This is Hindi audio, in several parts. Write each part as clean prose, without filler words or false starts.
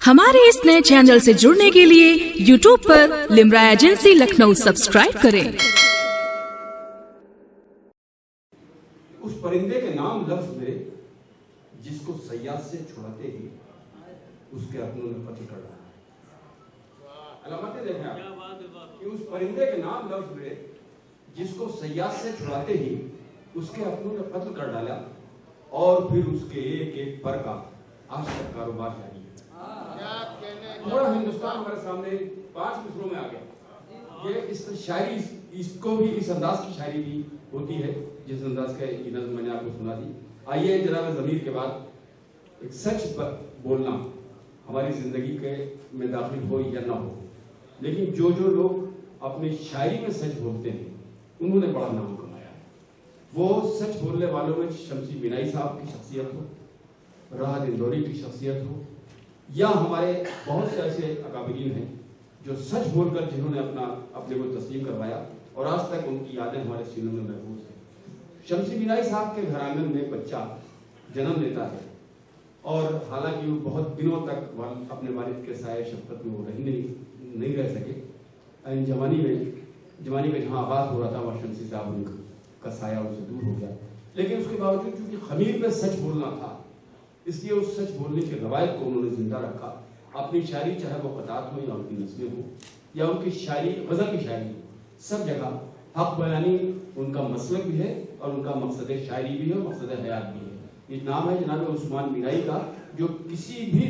हमारे इस नए चैनल से जुड़ने के लिए YouTube पर लिम्रा एजेंसी लखनऊ सब्सक्राइब करें। उस परिंदे के नाम लफ्ज मेरे जिसको सयाद से छुड़ाते ही उसके अपनों ने कत्ल कर डाला। अलामतें देखें आप कि उस परिंदे के नाम लफ्ज मेरे जिसको सयाद से छुड़ाते ही उसके अपनों ने कत्ल कर डाला और फिर उसके एक एक पर का आज तक कारोबार जारी है। पूरा हिंदुस्तान हमारे सामने 5 मिसरों में आ गया। ये इस शायरी इसको भी इस अंदाज की शायरी भी होती है जिस अंदाज का ये नज़्म मैंने आपको सुना दी। आइए जनाब ज़मीर के बाद एक सच पर बोलना हमारी जिंदगी के में दाखिल हो या ना हो, लेकिन जो जो लोग अपनी शायरी में सच बोलते हैं उन्होंने बड़ा नाम कमाया है। वो सच बोलने वालों में शमसी बिनाई साहब की शख्सियत हो, राहत इंदौरी की शख्सियत हो, या हमारे बहुत से ऐसे अकाबिरीन हैं जो सच बोलकर जिन्होंने अपने को तस्लीम करवाया और आज तक उनकी यादें हमारे सीनों में महफूज हैं। शमसी बिनाई साहब के घराने में बच्चा जन्म लेता है और हालांकि वो बहुत दिनों तक अपने वालिद के साए शफ़क़त में वो नहीं रह सके। जवानी में जहाँ आबाद हो रहा था वहाँ शमसी साहब उनका साया उनसे दूर हो गया, लेकिन उसके बावजूद चूंकि खमीर पे सच बोलना था इसलिए उस सच बोलने की रवायत को उन्होंने जिंदा रखा। अपनी शायरी चाहे वो क़तात हो या उनकी नस्लें हो या उनकी शायरी गज़ल की शायरी, सब जगह हक बयानी उनका मसलक भी है और उनका मकसद शायरी भी है और मकसद हयात भी है। ये नाम है जनाब उस्मान बिनाई का, जो किसी भी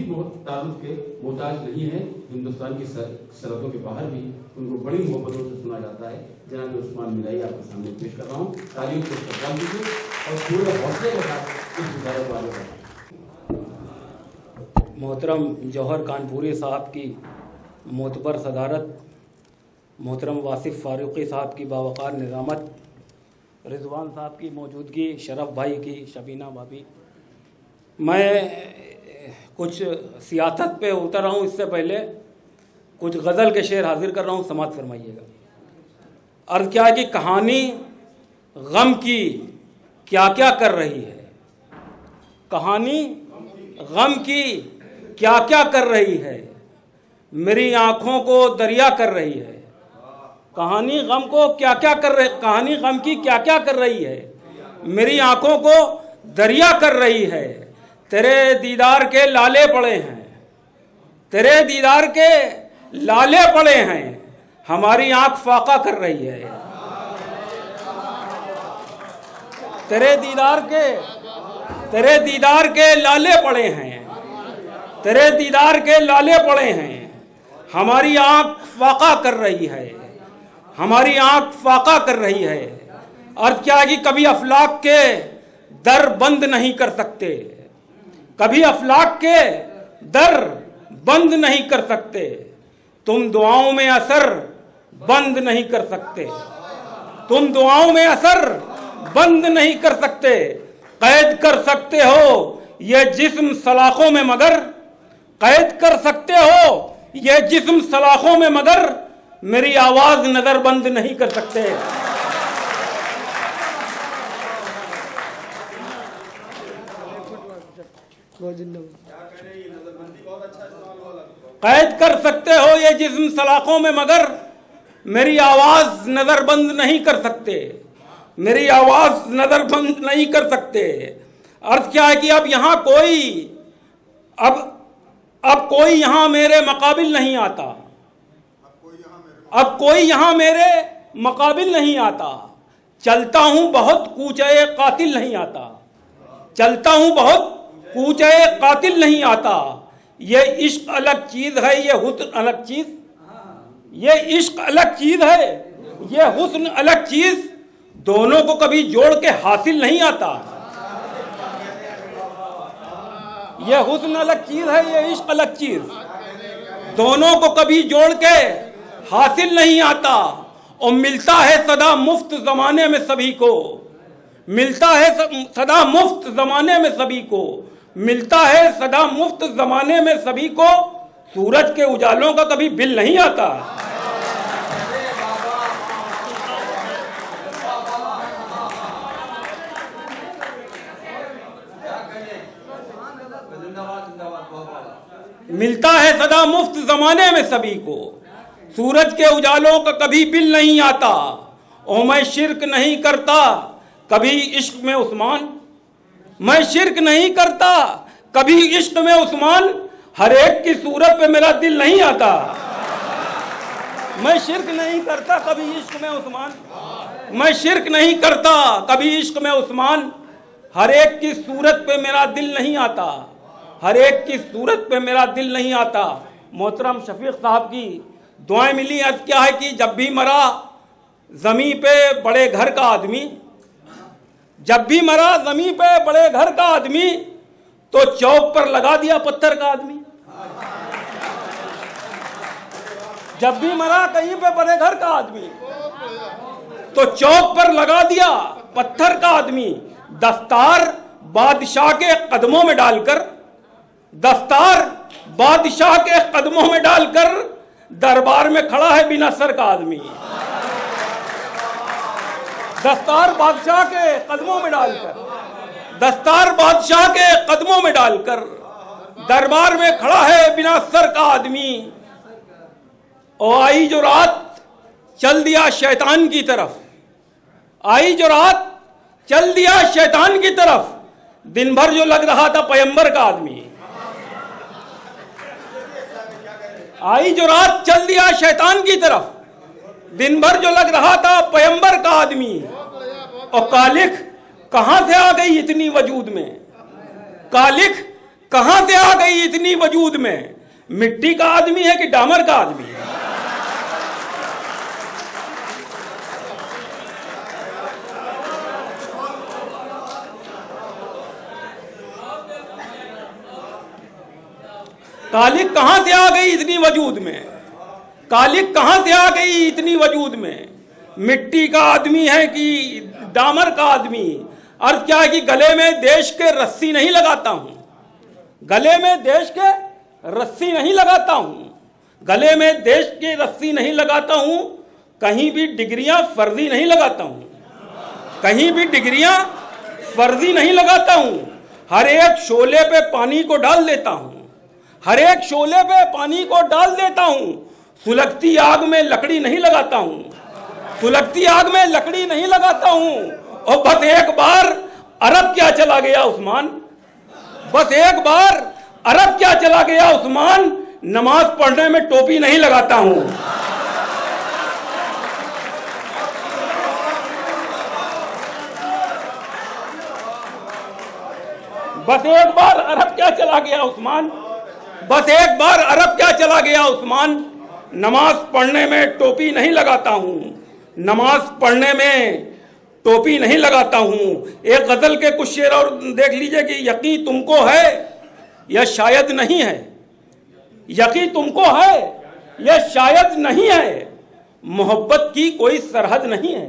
तारुफ के मोहताज नहीं है। हिंदुस्तान की सरहदों के बाहर भी उनको बड़ी मोहब्बतों से सुना जाता है। जनाब उस्मान बिनाई आपके सामने पेश कर रहा हूँ। तारीफ को इस्तेमाल कीजिए और पूरे हौसले के साथ इस गुजारे को आगे बढ़ाएं। मोहतरम जौहर कानपुरी साहब की मोतबर सदारत, मोहतरम वासिफ फारूकी साहब की बावकार निज़ामत, रिजवान साहब की मौजूदगी, शरफ भाई की, शबीना भाभी, मैं कुछ सियासत पे उतर रहा हूँ। इससे पहले कुछ गज़ल के शेर हाजिर कर रहा हूँ, समात फरमाइएगा। अर्ज़ क्या है कि कहानी गम की क्या क्या कर रही है, कहानी गम की क्या क्या कर रही है, मेरी आंखों को दरिया कर रही है। कहानी गम को क्या क्या कर रही, कहानी गम की क्या क्या कर रही है, मेरी आंखों को दरिया कर रही है। तेरे दीदार के लाले पड़े हैं, तेरे दीदार के लाले पड़े हैं, हमारी आंख फाका कर रही है। तेरे दीदार के लाले पड़े हैं, तेरे दीदार के लाले पड़े हैं, हमारी आंख फाका कर रही है, हमारी आंख फाका कर रही है। अर्थ क्या है कि कभी अफलाक के दर बंद नहीं कर सकते, कभी अफलाक के दर बंद नहीं कर सकते, तुम दुआओं में असर बंद नहीं कर सकते, तुम दुआओं में असर बंद नहीं कर सकते। कैद कर सकते हो ये जिस्म सलाखों में मगर, कैद कर सकते हो ये जिस्म सलाखों में मगर, मेरी आवाज नजर बंद नहीं कर सकते। कैद कर सकते हो ये जिस्म सलाखों में मगर, मेरी आवाज नजर बंद नहीं कर सकते, मेरी आवाज नजर बंद नहीं कर सकते। अर्थ क्या है कि अब यहां कोई अब कोई यहां मेरे मुकाबिल नहीं आता, अब कोई यहां मेरे मुकाबिल नहीं आता। चलता हूं बहुत कूचे कातिल नहीं आता, चलता हूं बहुत कूचे कातिल नहीं आता। ये इश्क अलग चीज है, ये हुस्न अलग चीज, ये इश्क अलग चीज है, ये हुस्न अलग चीज, दोनों को कभी जोड़ के हासिल नहीं आता। ये हुस्न अलग चीज है, ये इश्क अलग चीज, दोनों को कभी जोड़ के हासिल नहीं आता। और मिलता है सदा मुफ्त जमाने में सभी को, मिलता है सदा मुफ्त जमाने में सभी को, मिलता है सदा मुफ्त जमाने में सभी को, सूरज के उजालों का कभी बिल नहीं आता। मिलता है सदा मुफ्त जमाने में सभी को, सूरज के उजालों का कभी बिल नहीं आता। ओ मैं शिर्क नहीं करता कभी इश्क में उस्मान, मैं शिर्क नहीं करता कभी इश्क में उस्मान, हर एक की सूरत पे मेरा दिल नहीं आता। मैं शिर्क नहीं करता कभी इश्क में उस्मान, मैं शिर्क नहीं करता कभी इश्क में उस्मान, हर एक की सूरत पे मेरा दिल नहीं आता, हर एक की सूरत पे मेरा दिल नहीं आता। मोहतरम शफीक साहब की दुआएं मिली। अर्ज क्या है कि जब भी मरा जमी पे बड़े घर का आदमी, जब भी मरा जमी पे बड़े घर का आदमी, तो चौक पर लगा दिया पत्थर का आदमी। जब भी मरा कहीं पे बड़े घर का आदमी, तो चौक पर लगा दिया पत्थर का आदमी। दस्तार बादशाह के कदमों में डालकर, दस्तार बादशाह के कदमों में डालकर दरबार में खड़ा है बिना सर का आदमी। दस्तार बादशाह के कदमों में डालकर, दस्तार बादशाह के कदमों में डालकर दरबार में खड़ा है बिना सर का आदमी। और आई जो रात चल दिया शैतान की तरफ, आई जो रात चल दिया शैतान की तरफ, दिन भर जो लग रहा था पैगंबर का आदमी। आई जो रात चल दिया शैतान की तरफ, दिन भर जो लग रहा था पैगंबर का आदमी। और कालिख कहां से आ गई इतनी वजूद में, कालिख कहां से आ गई इतनी वजूद में, मिट्टी का आदमी है कि डामर का आदमी है। कालिक कहां से आ गई इतनी वजूद में, कालिक कहां से आ गई इतनी वजूद में, मिट्टी का आदमी है कि डामर का आदमी। अर्थ क्या है कि गले में देश के रस्सी नहीं लगाता हूं, गले में देश के रस्सी नहीं लगाता हूं, गले में देश की रस्सी नहीं लगाता हूं, कहीं भी डिग्रियां फर्जी नहीं लगाता हूं, कहीं भी डिग्रियां फर्जी नहीं लगाता हूं। हर एक शोले पे पानी को डाल देता हूं, हर एक शोले पे पानी को डाल देता हूं। सुलगती आग में लकड़ी नहीं लगाता हूं, सुलगती आग में लकड़ी नहीं लगाता हूं। और बस एक बार अरब क्या चला गया उस्मान, बस एक बार अरब क्या चला गया उस्मान, नमाज पढ़ने में टोपी नहीं लगाता हूं। बस एक बार अरब क्या चला गया उस्मान, बस एक बार अरब क्या चला गया उस्मान, नमाज पढ़ने में टोपी नहीं लगाता हूं, नमाज पढ़ने में टोपी नहीं लगाता हूं। एक गजल के कुछ शेर और देख लीजिए कि यकीन तुमको है या शायद नहीं है, यकीन तुमको है या शायद नहीं है, मोहब्बत की कोई सरहद नहीं है,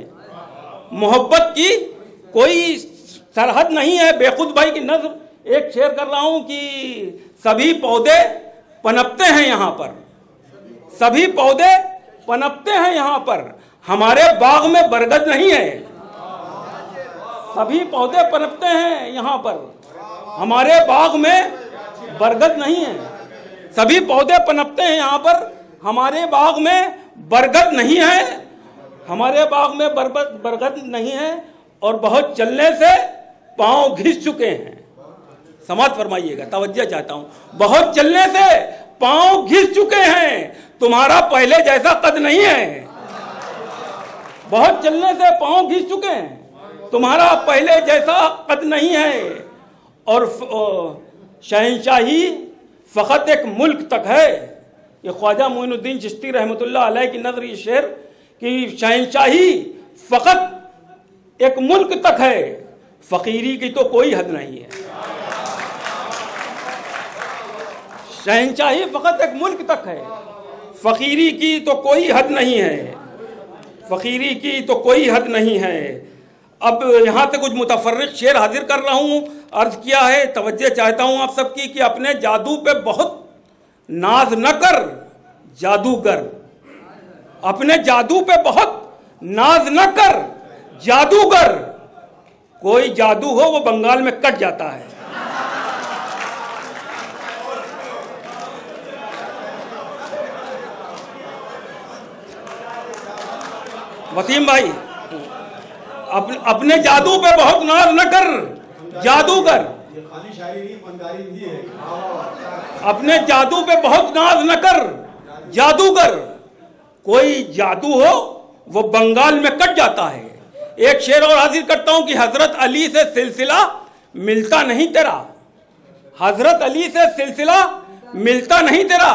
मोहब्बत की कोई सरहद नहीं है। बेखुद भाई की नज़्म एक शेर कर रहा हूं कि सभी पौधे पनपते हैं यहां पर, सभी पौधे पनपते हैं यहां पर, हमारे बाग में बरगद नहीं है। सभी पौधे पनपते हैं यहां पर, हमारे बाग में बरगद नहीं है। सभी पौधे पनपते हैं यहां पर, हमारे बाग में बरगद नहीं है, हमारे बाग में बरगद नहीं है। और बहुत चलने से पांव घिस चुके हैं, समाज फरमाइएगा, तवज्जो चाहता हूं। बहुत चलने से पांव घिस चुके हैं, तुम्हारा पहले जैसा कद नहीं है। बहुत चलने से पांव घिस चुके हैं, तुम्हारा पहले जैसा कद नहीं है। और शहंशाही फकत एक मुल्क तक है। ये ख्वाजा मोइनुद्दीन चिश्ती रहमतुल्लाह अलैह की नज़र ये शेर कि शहंशाही फकत एक मुल्क तक है, फकीरी की तो कोई हद नहीं है। शहंशाही फकत एक मुल्क तक है, फकीरी की तो कोई हद नहीं है, फकीरी की तो कोई हद नहीं है। अब यहाँ से कुछ मुतफर्रिक शेर हाजिर कर रहा हूँ। अर्ज किया है, तवज्जो चाहता हूँ आप सबकी कि अपने जादू पे बहुत नाज न कर जादूगर, अपने जादू पे बहुत नाज न कर जादूगर, कोई जादू हो वो बंगाल में कट जाता है। वसीम भाई, अपने जादू पे बहुत नाज न कर, जादूगर। ये खाली शायरी नहीं, फनकारी भी है। अपने जादू पे बहुत नाज न कर, जादूगर। कोई जादू हो वो बंगाल में कट जाता है। एक शेर और हाजिर करता हूं कि हजरत अली से सिलसिला मिलता नहीं तेरा, हजरत अली से सिलसिला मिलता नहीं तेरा,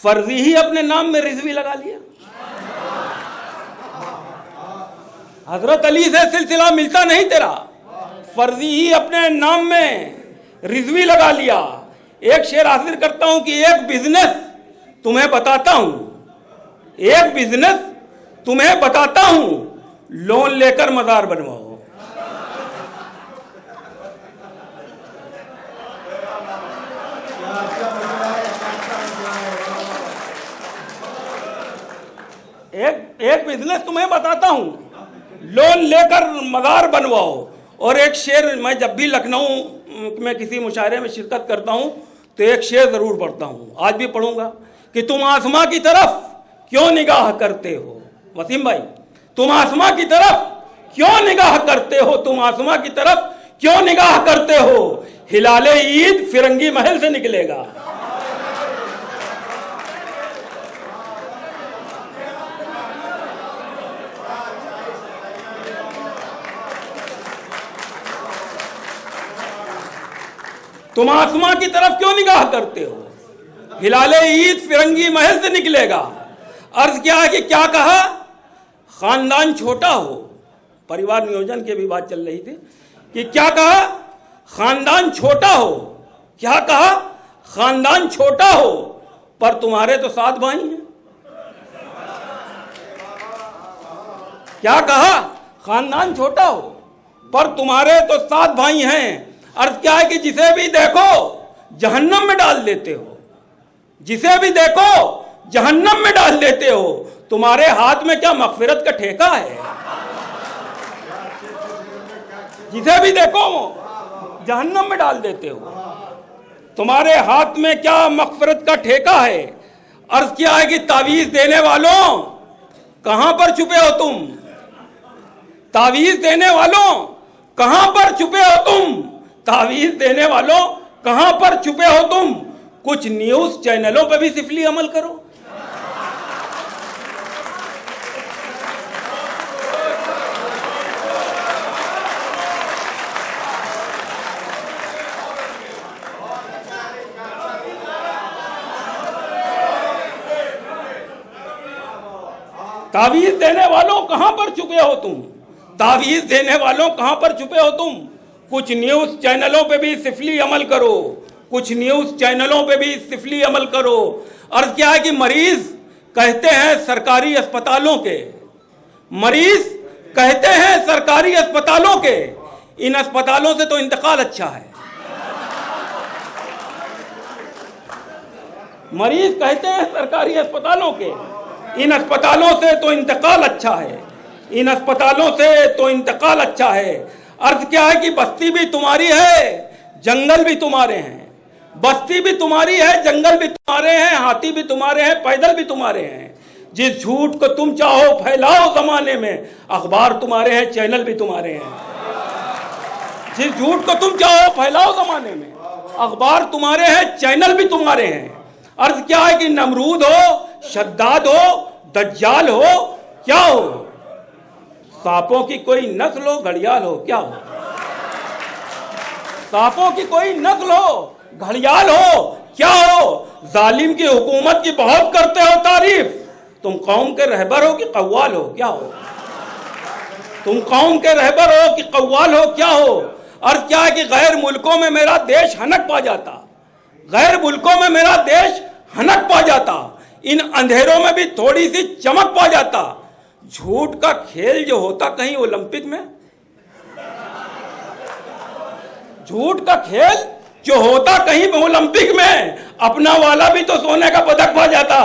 फर्जी ही अपने नाम में रिजवी लगा लिया। हजरत अली से सिलसिला मिलता नहीं तेरा, फर्जी ही अपने नाम में रिजवी लगा लिया। एक शेर हाजिर करता हूं कि एक बिजनेस तुम्हें बताता हूं, एक बिजनेस तुम्हें बताता हूं, लोन लेकर मजार बनवाओ। एक बिजनेस तुम्हें बताता हूं, लोन लेकर मजार बनवाओ। और एक शेर, मैं जब भी लखनऊ में किसी मुशायरे में शिरकत करता हूं तो एक शेर जरूर पढ़ता हूं, आज भी पढ़ूंगा कि तुम आसमां की तरफ क्यों निगाह करते हो। वसीम भाई, तुम आसमां की तरफ क्यों निगाह करते हो, तुम आसमां की तरफ क्यों निगाह करते हो, हिलाले ईद फिरंगी महल से निकलेगा। तुम आसमां की तरफ क्यों निगाह करते हो, हिलाले ईद फिरंगी महल से निकलेगा। अर्ज क्या है कि क्या कहा, खानदान छोटा हो, परिवार नियोजन की भी बात चल रही थी कि क्या कहा, खानदान छोटा हो। क्या कहा, खानदान छोटा हो, पर तुम्हारे तो 7 भाई हैं। क्या कहा, खानदान छोटा हो पर तुम्हारे तो 7 भाई हैं। अर्थ क्या है कि जिसे भी देखो जहन्नम में डाल देते हो, जिसे भी देखो जहन्नम में डाल देते हो। तुम्हारे हाथ में क्या मगफिरत का ठेका है, जिसे भी देखो जहन्नम में डाल देते हो। तुम्हारे हाथ में क्या मगफिरत का ठेका है। अर्थ क्या है कि तावीज देने वालों कहां पर छुपे हो तुम, तावीज देने वालों कहां पर छुपे हो तुम, तावीज देने वालों कहां पर छुपे हो तुम। कुछ न्यूज चैनलों पर भी सिफली अमल करो। तावीज देने वालों कहां पर छुपे हो तुम, तावीज देने वालों कहां पर छुपे हो तुम। कुछ न्यूज चैनलों पे भी सिफली अमल करो, कुछ न्यूज चैनलों पे भी सिफली अमल करो। अर्थ क्या है कि मरीज कहते हैं सरकारी अस्पतालों के, मरीज कहते हैं सरकारी अस्पतालों के, इन अस्पतालों से तो इंतकाल अच्छा है। मरीज कहते हैं सरकारी अस्पतालों के, इन अस्पतालों से तो इंतकाल अच्छा है, इन अस्पतालों से तो इंतकाल अच्छा है। अर्थ क्या है कि बस्ती भी तुम्हारी है, जंगल भी तुम्हारे हैं, बस्ती भी तुम्हारी है, जंगल भी तुम्हारे हैं, हाथी भी तुम्हारे हैं, पैदल भी तुम्हारे हैं। जिस झूठ को तुम चाहो फैलाओ जमाने में, अखबार तुम्हारे हैं, चैनल भी तुम्हारे हैं। जिस झूठ को तुम चाहो फैलाओ जमाने में, अखबार तुम्हारे हैं, चैनल भी तुम्हारे हैं। अर्थ क्या है कि नमरूद हो, शद्दाद हो, दज्जाल हो, क्या हो, सांपों की कोई नस्ल हो, घड़ियाल हो, क्या हो, सांपों की कोई नस्ल हो, घड़ियाल हो, क्या हो। जालिम की हुकूमत की बहुत करते हो तारीफ, तुम कौम के रहबर हो कि कव्वाल हो, क्या हो, तुम कौम के रहबर हो कि कव्वाल हो, क्या हो। अर्थ क्या है कि गैर मुल्कों में मेरा देश हनक पा जाता, गैर मुल्कों में मेरा देश हनक पा जाता, इन अंधेरों में भी थोड़ी सी चमक पा जाता। झूठ का खेल जो होता कहीं ओलंपिक में, झूठ का खेल जो होता कहीं ओलंपिक में, अपना वाला भी तो सोने का पदक पा जाता।